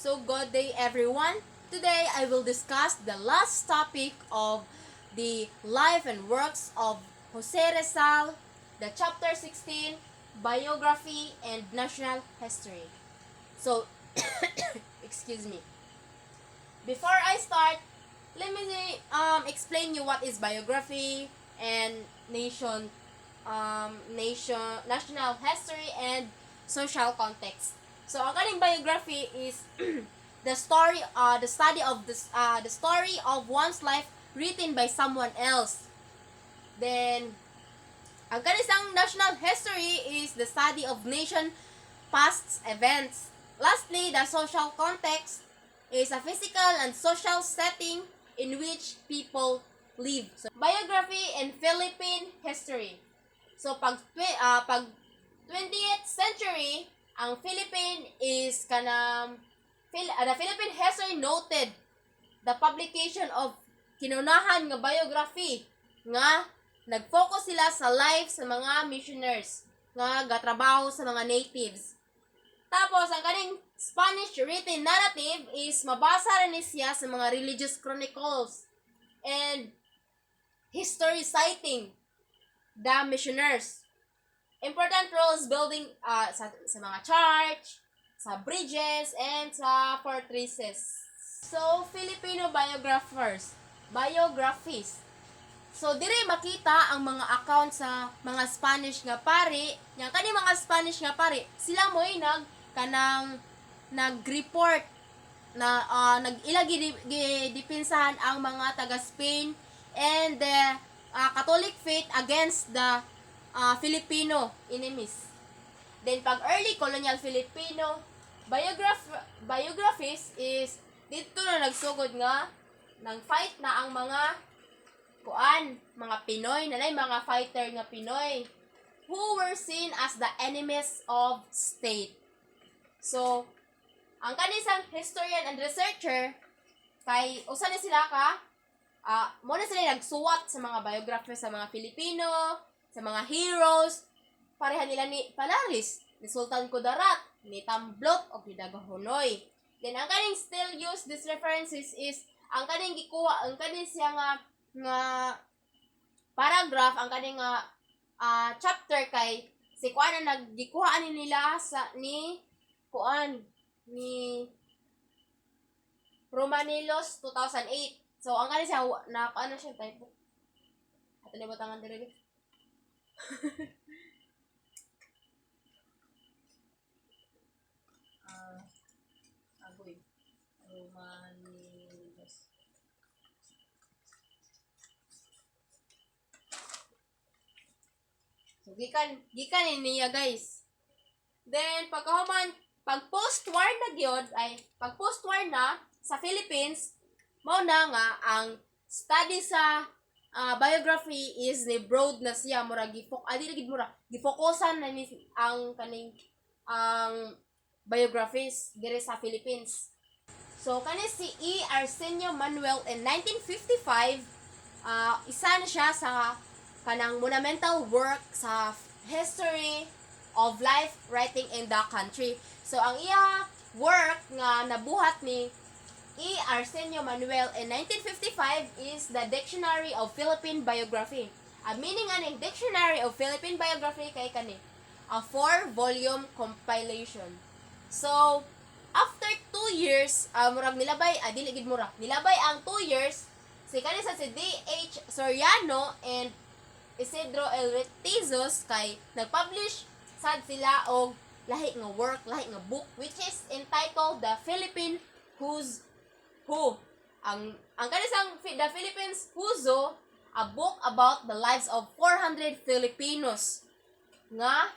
So good day everyone. Today I will discuss the last topic of the life and works of Jose Rizal, the chapter 16, biography and national history. So, excuse me. Before I start, let me explain you what is biography and national history and social context. So, ang kaning biography is the story of one's life written by someone else. Then, ang kanisang national history is the study of nation past events. Lastly, the social context is a physical and social setting in which people live. So, biography and Philippine history. So, pag 20th century, ang Philippine is the Philippine history noted the publication of kinunahan nga biography nga nag-focus sila sa life sa mga missionaries nga gatrabaho sa mga natives. Tapos, ang kaning Spanish written narrative is mabasa rin siya sa mga religious chronicles and history citing the missionaries. Important roles building sa mga church, sa bridges, and sa fortresses. So, Filipino biographies. So, dire makita ang mga account sa mga Spanish nga pari. Yang kani mga Spanish nga pari, sila mo'y nag-report na gidipinsahan ang mga taga Spain and the Catholic faith against the Filipino enemies. Then pag early colonial Filipino biographies is dito na nagsugod nga nang fight na ang mga Pinoy, nanay mga fighter nga Pinoy who were seen as the enemies of state. So, ang kanisang historian and researcher kay usa ni sila mo na sila nagsuwat sa mga biography sa mga Filipino, sa mga heroes, pareha nila ni Palaris, ni Sultan Kudarat, ni Tamblot, o ni Dagahonoy. Then, ang kaning still use these references is, ang kaning siya nga paragraph, ang kaning chapter kay si kuan na naggikuhaan nila ni Romanilos 2008. So, ang kaning siya, siya type. Ato ni butangan dire. Agoy. Romanilos. So, gikan niya guys. Then, pag post-war na sa Philippines, mao na nga ang study sa biography is ni broad na siya mura gifokusan na ni ang kaning biographies dire sa Philippines. So kani si E. Arsenio Manuel in 1955 isa na siya sa kanang monumental work sa history of life writing in the country. So ang iya work nga nabuhat ni E. Arsenio Manuel in 1955 is the Dictionary of Philippine Biography. Ang meaning aning Dictionary of Philippine Biography kay kani a 4-volume compilation. So after 2 years, nilabay ang 2 years si D.H. Soriano and Isidro L. Retizos kay nag-publish sad sila og lahi nga book which is entitled The Philippine Who's Who. Ang kanisang The Philippines Who's Who, a book about the lives of 400 Filipinos nga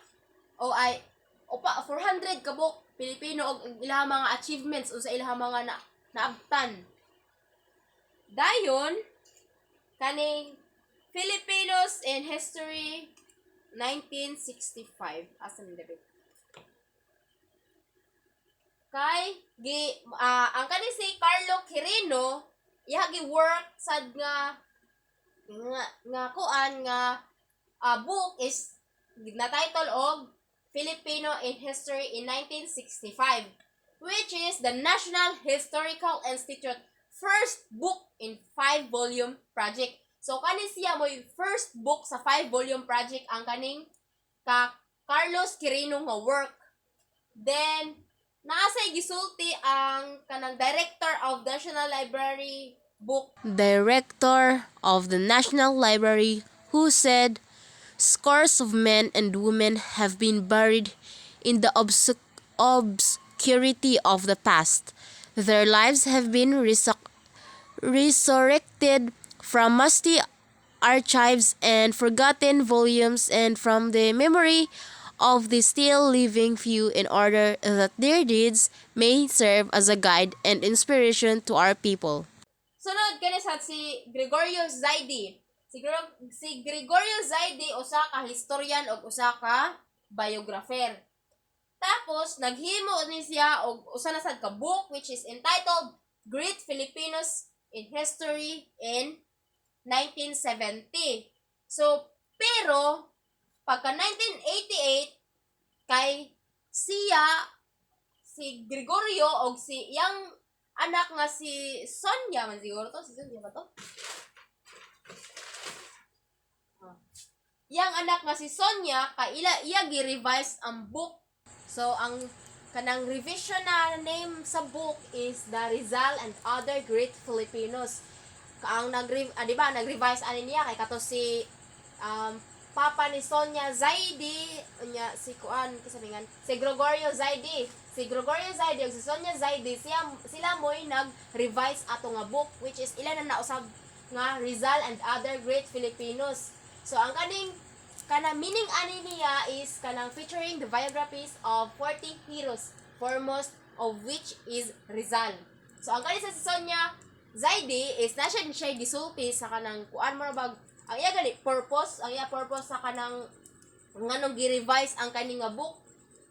400 ka book Pilipino og ilahang mga achievements o sa ilahang mga naabtan. Dayon kaning Filipinos in History 1965 asan diri kay ang kaning si Carlo Quirino iya gi-work sad nga book is na title og Filipino in History in 1965. which is the National Historical Institute first book in 5-volume project. So kani siya mo first book sa 5-volume project ang kaning ka Carlos Quirino nga work. Then naasay gisulti ang kanang Director of National Library book. Director of the National Library who said scores of men and women have been buried in the obscurity of the past. Their lives have been resurrected from musty archives and forgotten volumes and from the memory of the still living few in order that their deeds may serve as a guide and inspiration to our people. Sunod kani sa si Gregorio Zaidi. Si Gregorio Zaidi usa ka historian ug usa ka biographer. Tapos naghimo ni siya og usa na sad ka book which is entitled Great Filipinos in History in 1970. So pero pagka 1988 kay siya si Gregorio og si iyang anak nga si Sonia man siguro to, si Sonia ba to? Yang anak nga si Sonia kay iya gi-revise ang book. So ang kanang revision na name sa book is The Rizal and Other Great Filipinos. Ang nag-revise ani niya kay kato si papa ni Sonia Zaidi unya si kuan kasabihan si Gregorio Zaidi. Si Gregorio Zaidi ug si Sonia Zaidi sila mo'y nag-revise ato nga book which is ilan na nausab nga Rizal and Other Great Filipinos. So ang kanang meaning ani niya is kanang featuring the biographies of 40 heroes, foremost of which is Rizal. So ang sa si Sonia Zaidi is na siya gisulti sa kanang kuan mo bag ang iya purpose sa kanang nganong gi-revise ang kaning nga book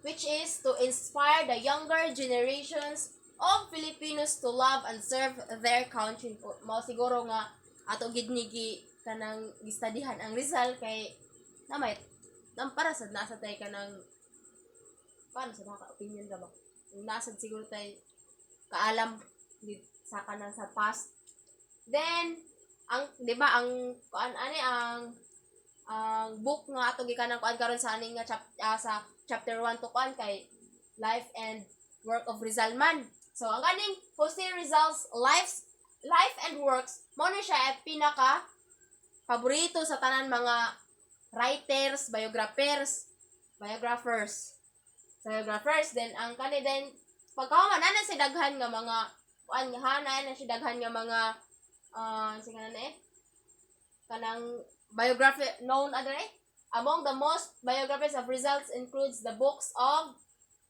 which is to inspire the younger generations of Filipinos to love and serve their country. Mao siguro nga ato gid ni kanang gistudihan ang Rizal kay namay para sa nasa tay kanang paano sa mga opinion ra ba nasa siguro tay kaalam sa kanang sa past. Then ang 'di ba ang kuan ani ang book nga ato gikanang kuan karon sa aning nga sa chapter 1 to kuan kay life and work of Rizal man. So ang kaning Jose Rizal's life and works mo na siya pinaka paborito sa tanan mga writers, biographers. Then ang kani din pagkahuman na si daghan nga mga kuan na si daghan nga mga kanang biography known among the most biographies of Rizal includes the books of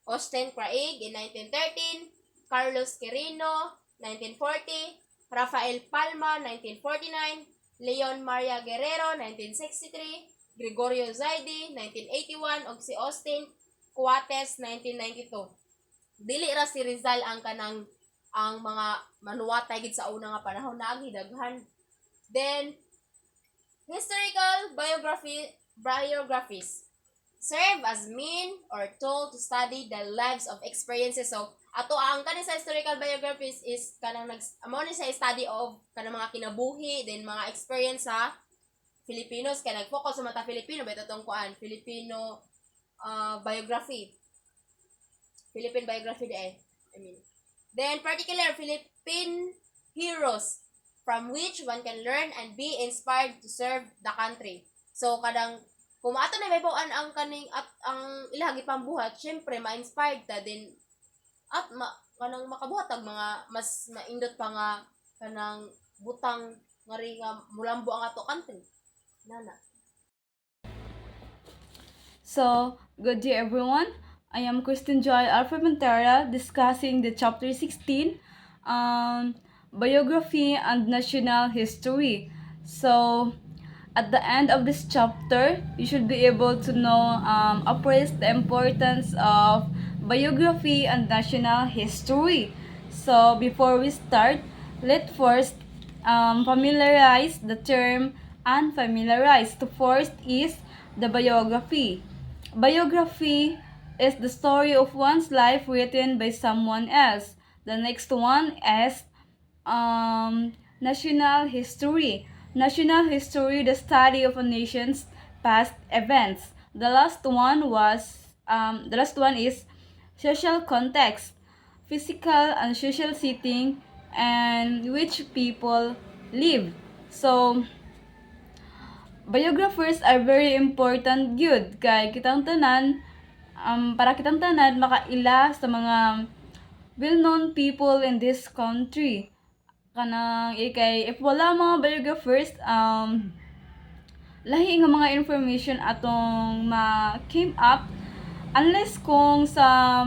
Austin Craig in 1913, Carlos Quirino 1940, Rafael Palma 1949, Leon Maria Guerrero 1963, Gregorio Zaidi 1981 ug si Austin Coates 1992. Dili ra si Rizal ang kanang ang mga manuwatay gid sa una nga panahon naagi daghan. Then historical biographies serve as mean or tool to study the lives of experiences. So ato ang kaning sa historical biographies is kanang amo ni sa study of kanang mga kinabuhi then mga experience sa Filipinos kay nag-focus sa mata Filipino beto tong kuan Filipino biography. Philippine biography Then particular Philippine heroes from which one can learn and be inspired to serve the country. So kadang kung ato na may bawaan ang kaning at ang ilahagi pambuhat, syempre ma-inspired ta din at kanang makabuhatag mga mas maindot pa nga kanang butang nga ri nga mulambo ang ato country. Nana. So, good day everyone. I am Kristen Joy Alpha discussing the chapter 16, Biography and National History. So, at the end of this chapter, you should be able to know, appraise the importance of biography and national history. So, before we start, let's first familiarize the term unfamiliarized. The first is the biography. Biography is the story of one's life written by someone else. The next one is national history. National history, the study of a nation's past events. The last one is social context, physical and social setting, and which people live. So, biographers are very important gyud kay kitang tanan para kitang tanan makaila sa mga well-known people in this country. Kanang kay if wala mga biographers, lahi nga mga information atong ma-came up unless kung sa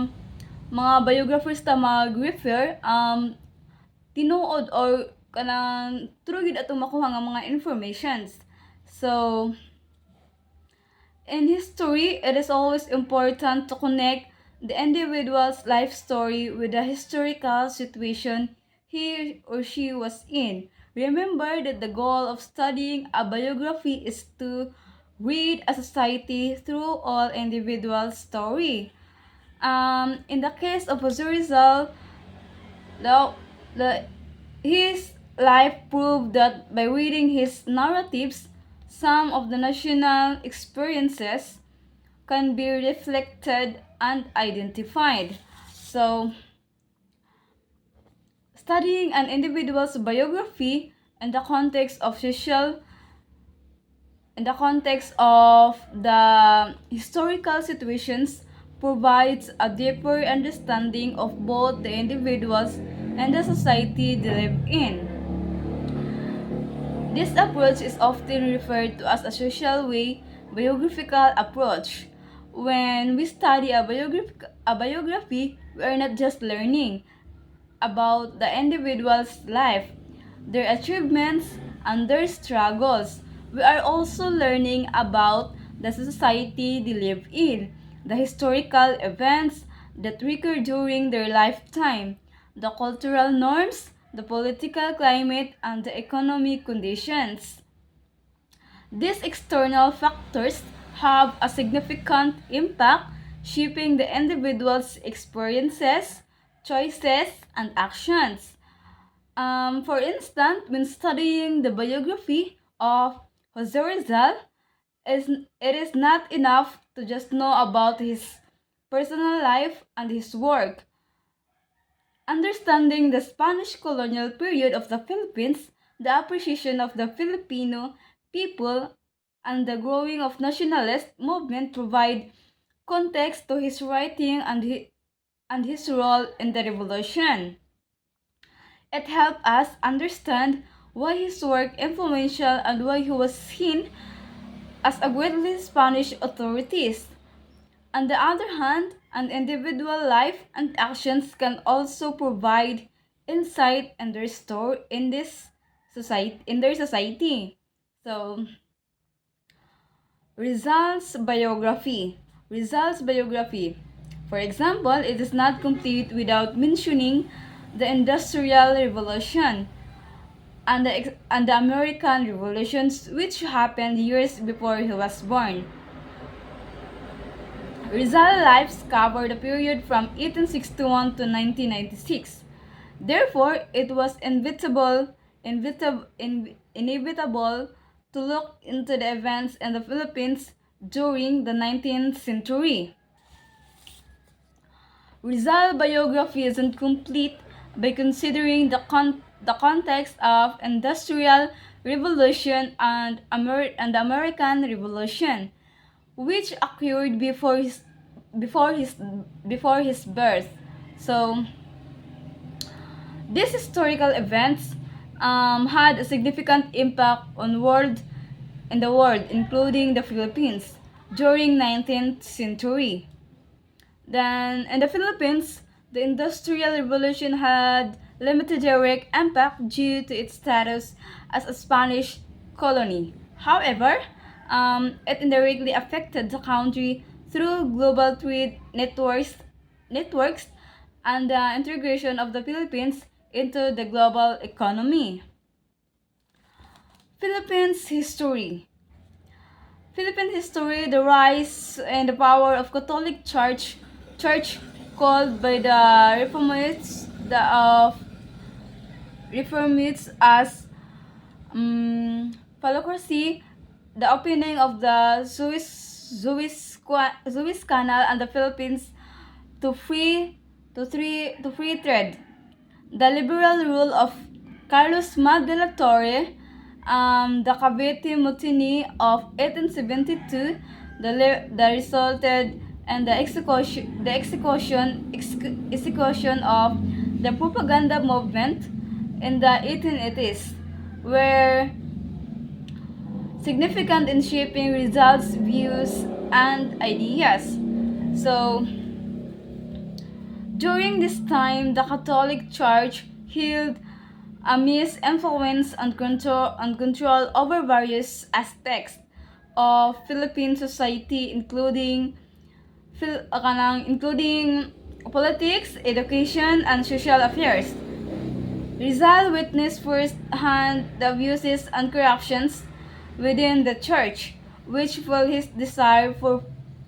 mga biographers ta mag-refer, tinuod or kanang true gid atong makuha nga mga informations. So, in history, it is always important to connect the individual's life story with the historical situation he or she was in. Remember that the goal of studying a biography is to read a society through all individual story. In the case of Jose Rizal, the, the, his life proved that by reading his narratives, some of the national experiences can be reflected and identified. So, studying an individual's biography in the context of the historical situations provides a deeper understanding of both the individuals and the society they live in. This approach is often referred to as a social way biographical approach. When we study a biography, we are not just learning about the individual's life, their achievements, and their struggles. We are also learning about the society they live in, the historical events that recur during their lifetime, the cultural norms, the political climate, and the economic conditions. These external factors have a significant impact, shaping the individual's experiences, choices, and actions. For instance, when studying the biography of Jose Rizal, it is not enough to just know about his personal life and his work. Understanding the Spanish colonial period of the Philippines, the appreciation of the Filipino people, and the growing of nationalist movement provide context to his writing and his role in the revolution. It helped us understand why his work influential and why he was seen as a greatly Spanish authorities. On the other hand, an individual life and actions can also provide insight in their society. So, Rizal's biography. For example, it is not complete without mentioning the Industrial Revolution and the American Revolutions, which happened years before he was born. Rizal's lives covered the period from 1861 to 1996. Therefore, it was inevitable to look into the events in the Philippines during the 19th century. Rizal's biography isn't complete by considering the context of Industrial Revolution and the American Revolution, which occurred before his birth. So, these historical events had a significant impact in the world, including the Philippines, during 19th century. Then, in the Philippines, the Industrial Revolution had limited direct impact due to its status as a Spanish colony. However, it indirectly affected the country through global trade networks and the integration of the Philippines into the global economy. Philippines history. Philippine history, the rise and the power of Catholic Church called by the Reformists as Palocracy, the opening of the Suez Canal and the Philippines to free trade, the liberal rule of Carlos Mag de la Torre, the Cavite Mutiny of 1872, the resulted and execution of the propaganda movement in the 1880s, were significant in shaping results, views, and ideas. So, during this time, the Catholic Church held a influence and control over various aspects of Philippine society, including politics, education, and social affairs. Rizal witnessed firsthand the abuses and corruptions within the church, which fueled his desire for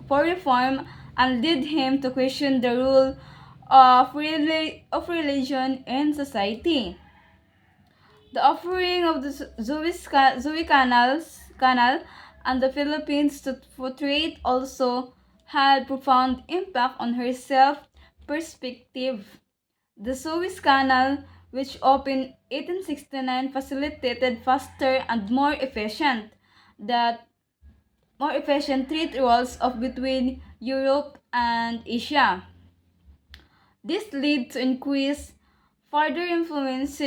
reform and led him to question the role of religion in society. The offering of the Canal and the Philippines to portrait also had profound impact on her self-perspective. The Suez Canal, which opened 1869, facilitated faster and more efficient trade routes of between Europe and Asia. This led to further influence,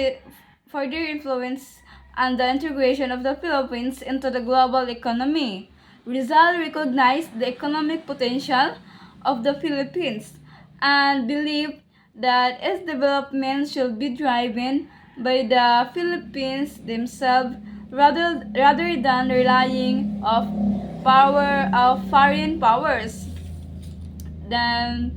further influence and the integration of the Philippines into the global economy. Rizal recognized the economic potential of the Philippines and believed that its development should be driven by the Philippines themselves rather than relying of foreign powers. Then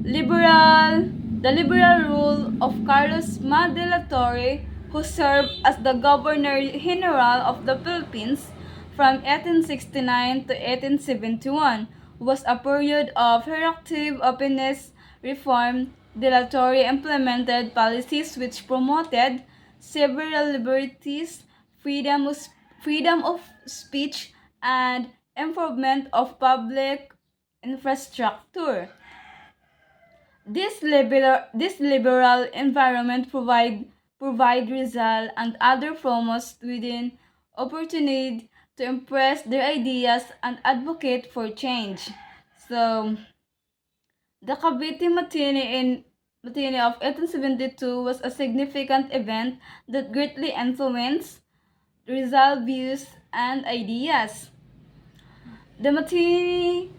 liberal the liberal rule of Carlos Ma de la Torre, who served as the Governor General of the Philippines from 1869 to 1871, was a period of relative openness reform. De la Torre implemented policies which promoted several liberties, freedom of speech, and improvement of public infrastructure. This liberal environment provide Rizal and other promost within opportunity to impress their ideas and advocate for change. So, the Mutiny of 1872 was a significant event that greatly influenced Rizal views and ideas. The mutiny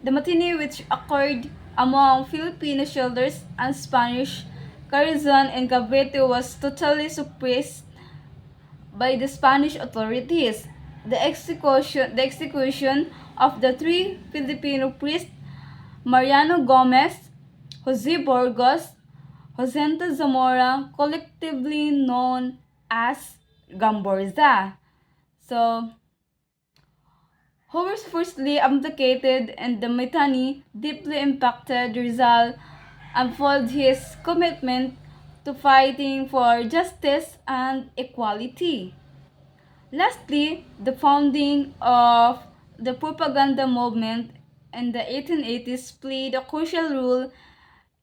which occurred among Filipino soldiers and Spanish garrison in Cavite was totally suppressed by the Spanish authorities. The execution of the three Filipino priests, Mariano Gomez, Jose Burgos, Josenta Zamora, collectively known as Gamborza. So, who was firstly abdicated, and the mutiny deeply impacted Rizal and fueled his commitment to fighting for justice and equality. Lastly, the founding of the propaganda movement in the 1880s played a crucial role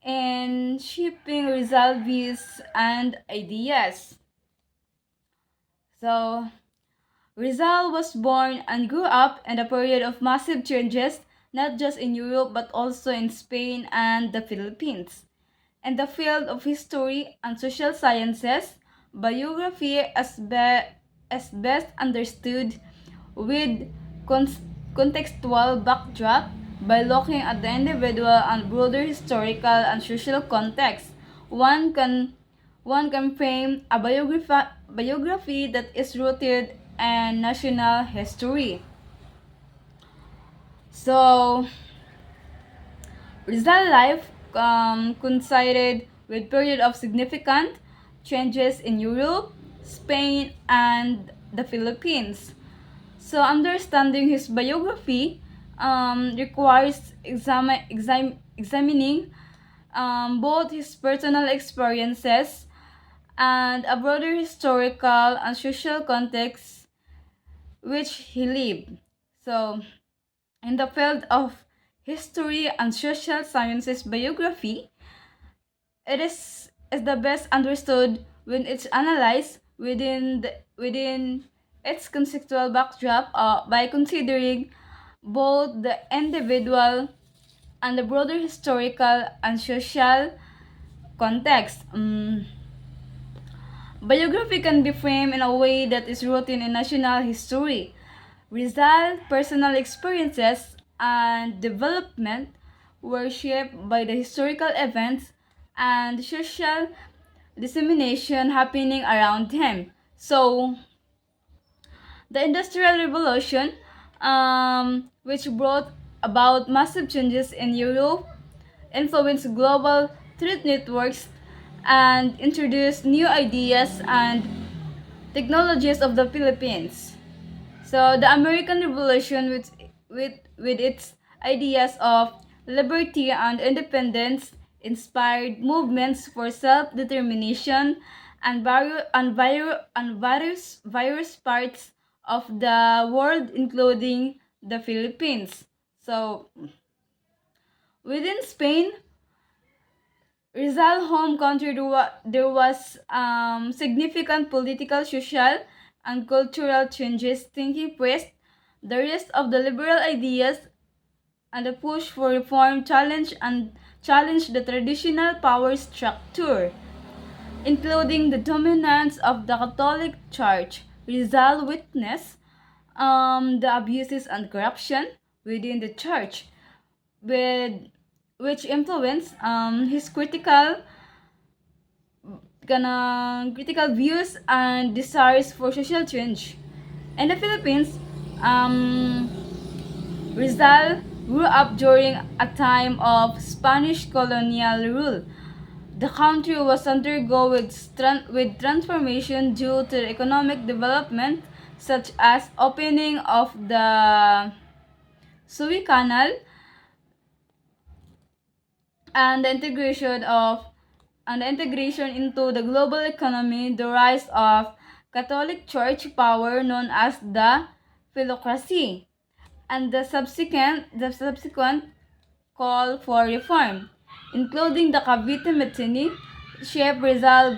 in shaping Rizal views and ideas. So, Rizal was born and grew up in a period of massive changes, not just in Europe but also in Spain and the Philippines. In the field of history and social sciences, biography is best understood with contextual backdrop by looking at the individual and broader historical and social context. One can one can frame a biography that is rooted in national history. So, Rizal life coincided with period of significant changes in Europe, Spain, and the Philippines. So understanding his biography requires examining both his personal experiences and a broader historical and social context which he lived. So, in the field of history and social sciences biography, it is the best understood when it's analyzed within its conceptual backdrop by considering both the individual and the broader historical and social context. Biography can be framed in a way that is rooted in national history. Rizal's personal experiences and development were shaped by the historical events and social dissemination happening around him. So, the Industrial Revolution, which brought about massive changes in Europe, influenced global trade networks, and introduced new ideas and technologies of the Philippines. So the American Revolution with its ideas of liberty and independence inspired movements for self-determination and various parts of the world including the Philippines. So within Spain, Rizal home country, there was significant political, social, and cultural changes taking place. The rest of the liberal ideas and the push for reform challenge the traditional power structure, including the dominance of the Catholic Church. Rizal witnessed the abuses and corruption within the church, with which influenced his critical views and desires for social change. In the Philippines, um, Rizal grew up during a time of Spanish colonial rule. The country was undergo with transformation due to economic development such as opening of the Suez Canal and the integration into the global economy, the rise of Catholic Church power known as the philocracy, and the subsequent call for reform, including the Cavite Mutiny, shaped Rizal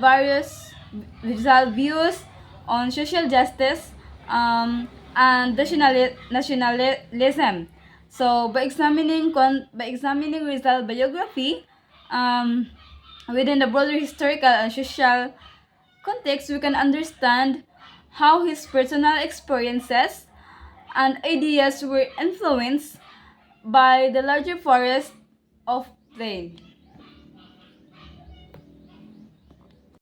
views on social justice and nationalism. So by examining Rizal biography um, within the broader historical and social context, we can understand how his personal experiences and ideas were influenced by the larger forest of plain.